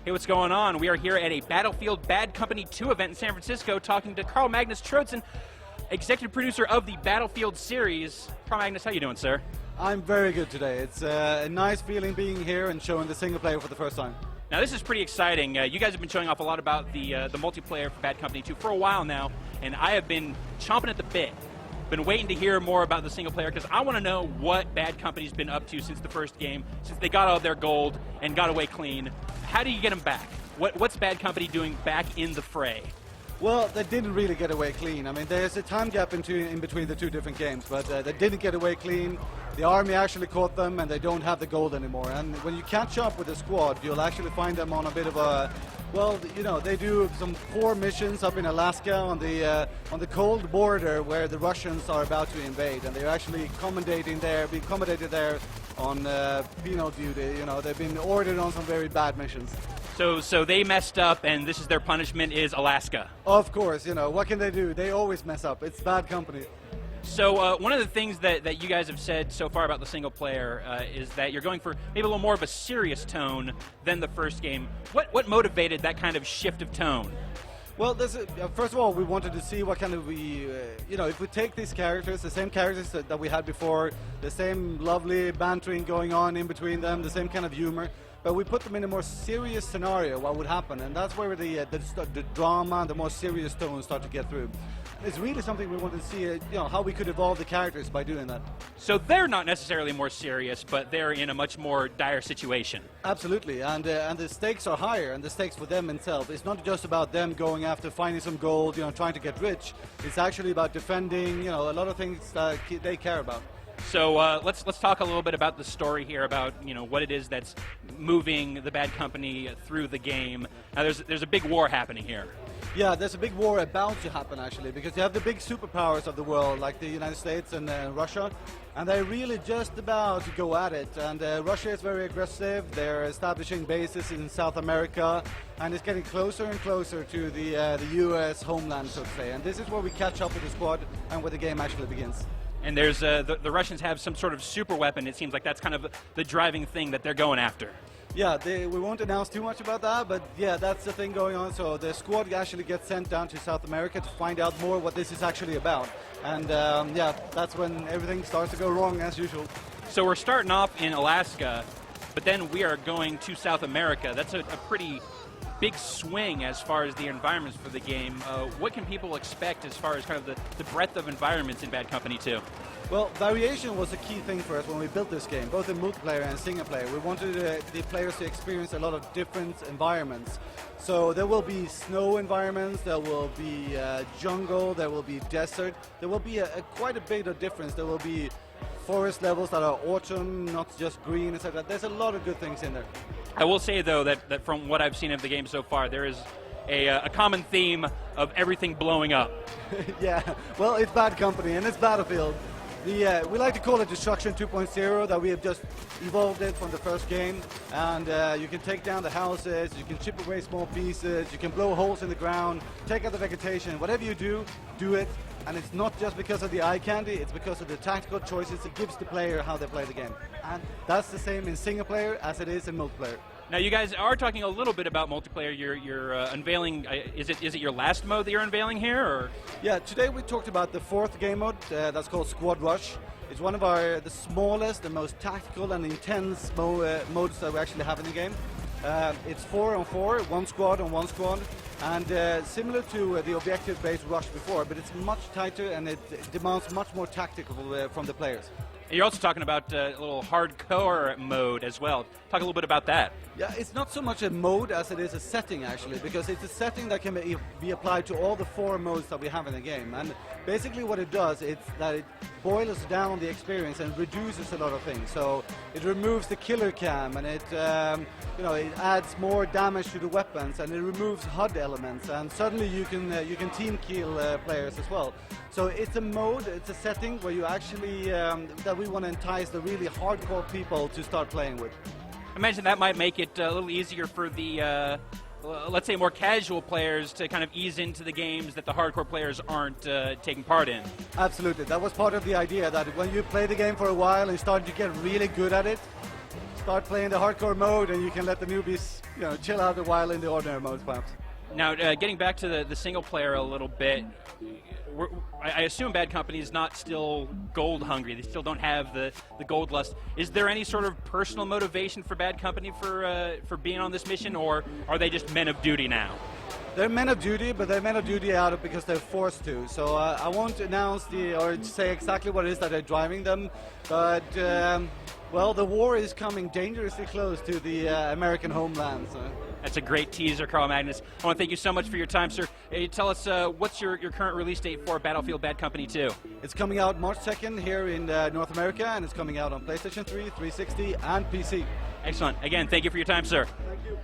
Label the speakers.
Speaker 1: Hey, what's going on? We are here at a Battlefield Bad Company 2 event in San Francisco talking to Carl Magnus Troedsen, executive producer of the Battlefield series. Carl Magnus, how you doing, sir?
Speaker 2: I'm very good today. It's a nice feeling being here and showing the single player for the first time.
Speaker 1: Now, this is pretty exciting. You guys have been showing off a lot about the multiplayer for Bad Company 2 for a while now, and I have been chomping at the bit. Been waiting to hear more about the single player because I want to know what Bad Company's been up to since the first game, since they got all their gold and got away clean. How do you get them back? What's Bad Company doing back in the fray?
Speaker 2: Well, they didn't really get away clean. I mean, there's a time gap in between the two different games, but they didn't get away clean. The army actually caught them, and they don't have the gold anymore. And when you catch up with the squad, you'll actually find them on a bit of a, well, you know, they do some core missions up in Alaska on the cold border where the Russians are about to invade, and they're actually being accommodated there on penal duty. You know, they've been ordered on some very bad missions.
Speaker 1: So they messed up, and this is their punishment is Alaska.
Speaker 2: Of course, you know, what can they do? They always mess up. It's Bad Company.
Speaker 1: So one of the things that you guys have said so far about the single player is that you're going for maybe a little more of a serious tone than the first game. What motivated that kind of shift of tone?
Speaker 2: Well, first of all, we wanted to see what kind of if we take these characters, the same characters that we had before, the same lovely bantering going on in between them, the same kind of humor, but we put them in a more serious scenario, what would happen, and that's where the drama and the more serious tones start to get through. It's really something we wanted to see, how we could evolve the characters by doing that.
Speaker 1: So they're not necessarily more serious, but they're in a much more dire situation.
Speaker 2: Absolutely, and the stakes are higher, and the stakes for them themselves. It's not just about them going after finding some gold, trying to get rich. It's actually about defending, a lot of things that they care about.
Speaker 1: So let's talk a little bit about the story here, about what it is that's moving the Bad Company through the game. Now there's a big war happening here.
Speaker 2: Yeah, there's a big war about to happen actually, because you have the big superpowers of the world like the United States and Russia, and they're really just about to go at it. And Russia is very aggressive. They're establishing bases in South America, and it's getting closer and closer to the U.S. homeland, so to say. And this is where we catch up with the squad and where the game actually begins.
Speaker 1: And there's the Russians have some sort of super weapon. It seems like that's kind of the driving thing that they're going after.
Speaker 2: Yeah, we won't announce too much about that, but yeah, that's the thing going on. So the squad actually gets sent down to South America to find out more what this is actually about. And yeah, that's when everything starts to go wrong as usual.
Speaker 1: So we're starting off in Alaska, but then we are going to South America. That's a pretty big swing as far as the environments for the game. What can people expect as far as kind of the breadth of environments in Bad Company 2?
Speaker 2: Well, variation was a key thing for us when we built this game, both in multiplayer and single player. We wanted the players to experience a lot of different environments. So there will be snow environments, there will be jungle, there will be desert. There will be quite a bit of difference. There will be forest levels that are autumn, not just green, etc. There's a lot of good things in there.
Speaker 1: I will say, though, that from what I've seen of the game so far, there is a common theme of everything blowing up.
Speaker 2: Yeah, well, it's Bad Company and it's Battlefield. We like to call it Destruction 2.0, that we have just evolved it from the first game. And you can take down the houses, you can chip away small pieces, you can blow holes in the ground, take out the vegetation. Whatever you do, do it. And it's not just because of the eye candy, it's because of the tactical choices it gives the player how they play the game. And that's the same in single player as it is in multiplayer.
Speaker 1: Now, you guys are talking a little bit about multiplayer. You're unveiling. Is it your last mode that you're unveiling here, or?
Speaker 2: Yeah, today we talked about the fourth game mode. That's called Squad Rush. It's one of the smallest, the most tactical and intense modes that we actually have in the game. It's 4-on-4, one squad on one squad, and similar to the objective-based Rush before, but it's much tighter and it demands much more tactical from the players.
Speaker 1: You're also talking about a little hardcore mode as well. Talk a little bit about that.
Speaker 2: Yeah, it's not so much a mode as it is a setting, actually, because it's a setting that can be applied to all the 4 modes that we have in the game. And basically what it does is that it boils down the experience and reduces a lot of things. So it removes the killer cam, and it adds more damage to the weapons, and it removes HUD elements, and suddenly you can team kill players as well. So it's a mode, it's a setting where you actually that we want to entice the really hardcore people to start playing with.
Speaker 1: I imagine that might make it a little easier for the, let's say, more casual players to kind of ease into the games that the hardcore players aren't taking part in.
Speaker 2: Absolutely. That was part of the idea, that when you play the game for a while and start to get really good at it, start playing the hardcore mode, and you can let the newbies, chill out a while in the ordinary modes, perhaps.
Speaker 1: Now, getting back to the single player a little bit, I assume Bad Company is not still gold hungry. They still don't have the gold lust. Is there any sort of personal motivation for Bad Company for being on this mission, or are they just men of duty now?
Speaker 2: They're men of duty, but they're men of duty out of because they're forced to. So I won't announce or say exactly what it is that are driving them, but well, the war is coming dangerously close to the American homeland. So.
Speaker 1: That's a great teaser, Carl Magnus. I want to thank you so much for your time, sir. Hey, tell us, what's your current release date for Battlefield Bad Company 2?
Speaker 2: It's coming out March 2nd here in North America, and it's coming out on PlayStation 3, 360, and PC.
Speaker 1: Excellent. Again, thank you for your time, sir.
Speaker 2: Thank you.